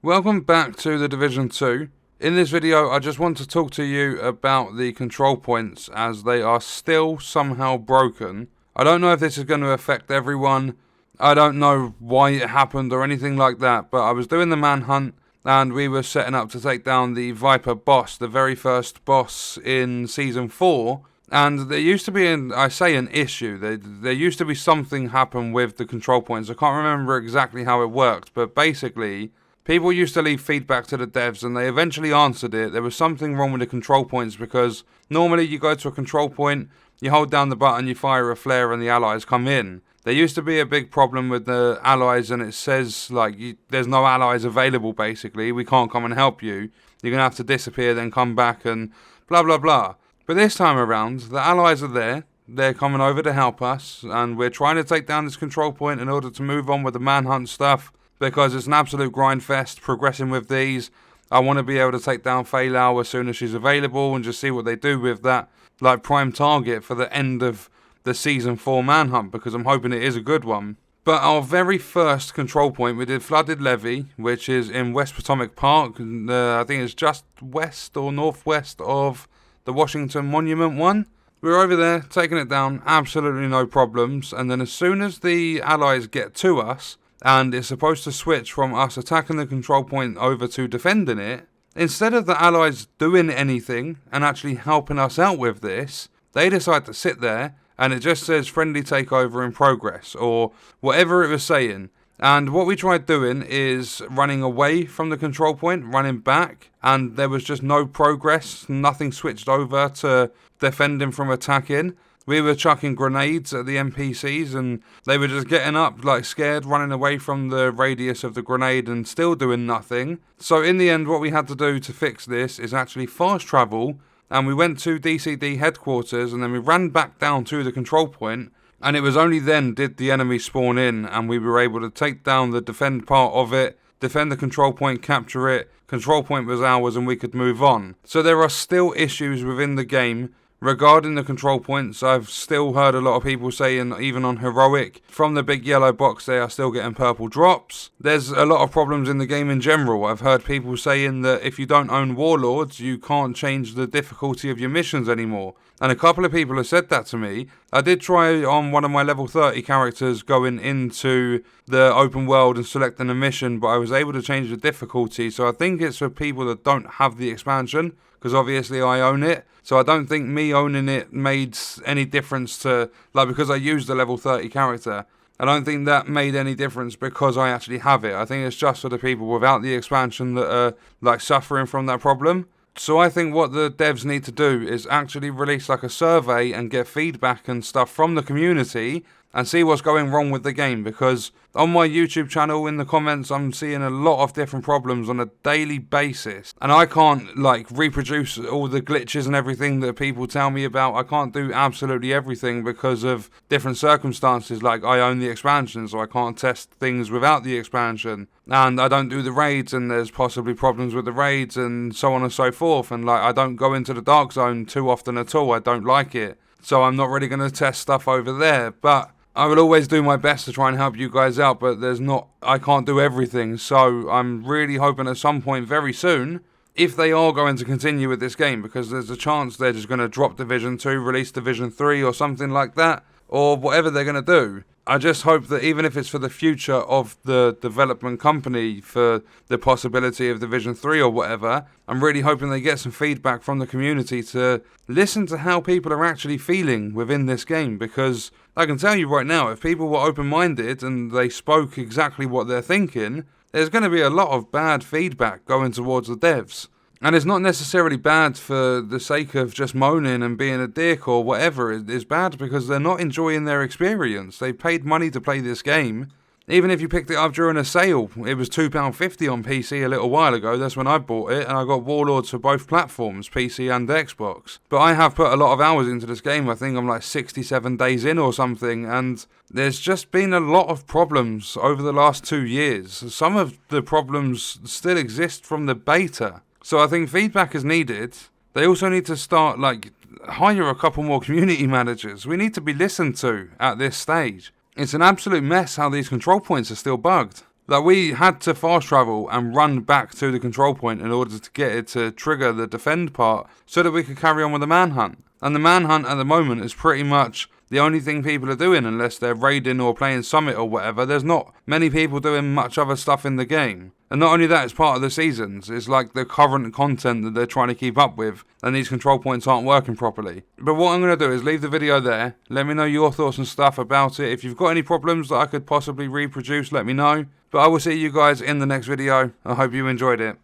Welcome back to the Division 2. In this video I just want to talk to you about the control points as they are still somehow broken. I don't know if this is going to affect everyone. I don't know why it happened or anything like that, but I was doing the manhunt and we were setting up to take down the Viper boss, the very first boss in Season 4. And there used to be an issue. There used to be something happen with the control points. I can't remember exactly how it worked, but basically, people used to leave feedback to the devs and they eventually answered it. There was something wrong with the control points because normally you go to a control point, you hold down the button, you fire a flare and the allies come in. There used to be a big problem with the allies and it says there's no allies available basically. We can't come and help you. You're going to have to disappear then come back and blah blah blah. But this time around, the allies are there, they're coming over to help us, and we're trying to take down this control point in order to move on with the manhunt stuff, because it's an absolute grind fest progressing with these. I want to be able to take down Feilau as soon as she's available, and just see what they do with that, prime target for the end of the Season 4 manhunt, because I'm hoping it is a good one. But our very first control point, we did Flooded Levee, which is in West Potomac Park, I think it's just west or northwest of the Washington Monument one. We were over there, taking it down, absolutely no problems, and then as soon as the allies get to us, and it's supposed to switch from us attacking the control point over to defending it, instead of the allies doing anything and actually helping us out with this, they decide to sit there, and it just says friendly takeover in progress, or whatever it was saying. And what we tried doing is running away from the control point, running back, and there was just no progress, nothing switched over to defending from attacking. We were chucking grenades at the NPCs and they were just getting up scared, running away from the radius of the grenade and still doing nothing. So in the end what we had to do to fix this is actually fast travel, and we went to DCD headquarters and then we ran back down to the control point. And it was only then did the enemy spawn in and we were able to take down the defend part of it, defend the control point, capture it, control point was ours and we could move on. So there are still issues within the game regarding the control points. I've still heard a lot of people saying, even on Heroic, from the big yellow box they are still getting purple drops. There's a lot of problems in the game in general. I've heard people saying that if you don't own Warlords, you can't change the difficulty of your missions anymore. And a couple of people have said that to me. I did try on one of my level 30 characters going into the open world and selecting a mission, but I was able to change the difficulty. So I think it's for people that don't have the expansion, because obviously I own it. So I don't think me owning it made any difference to, because I used the level 30 character. I don't think that made any difference because I actually have it. I think it's just for the people without the expansion that are suffering from that problem. So I think what the devs need to do is actually release a survey and get feedback and stuff from the community and see what's going wrong with the game, because on my YouTube channel in the comments I'm seeing a lot of different problems on a daily basis and I can't reproduce all the glitches and everything that people tell me about. I can't do absolutely everything because of different circumstances, I own the expansion so I can't test things without the expansion, and I don't do the raids and there's possibly problems with the raids and so on and so forth, and I don't go into the dark zone too often at all. I don't like it, so I'm not really going to test stuff over there, but I will always do my best to try and help you guys out, but I can't do everything, so I'm really hoping at some point very soon, if they are going to continue with this game, because there's a chance they're just going to drop Division 2, release Division 3 or something like that, or whatever they're going to do. I just hope that even if it's for the future of the development company, for the possibility of Division 3 or whatever, I'm really hoping they get some feedback from the community to listen to how people are actually feeling within this game, because I can tell you right now, if people were open-minded and they spoke exactly what they're thinking, there's going to be a lot of bad feedback going towards the devs. And it's not necessarily bad for the sake of just moaning and being a dick or whatever. It's bad because they're not enjoying their experience. They paid money to play this game. Even if you picked it up during a sale, it was £2.50 on PC a little while ago. That's when I bought it, and I got Warlords for both platforms, PC and Xbox. But I have put a lot of hours into this game. I think I'm 67 days in or something, and there's just been a lot of problems over the last 2 years. Some of the problems still exist from the beta. So I think feedback is needed. They also need to start, hire a couple more community managers. We need to be listened to at this stage. It's an absolute mess how these control points are still bugged. Like, we had to fast travel and run back to the control point in order to get it to trigger the defend part so that we could carry on with the manhunt. And the manhunt at the moment is pretty much the only thing people are doing unless they're raiding or playing Summit or whatever. There's not many people doing much other stuff in the game. And not only that, it's part of the seasons. It's like the current content that they're trying to keep up with, and these control points aren't working properly. But what I'm going to do is leave the video there. Let me know your thoughts and stuff about it. If you've got any problems that I could possibly reproduce, let me know. But I will see you guys in the next video. I hope you enjoyed it.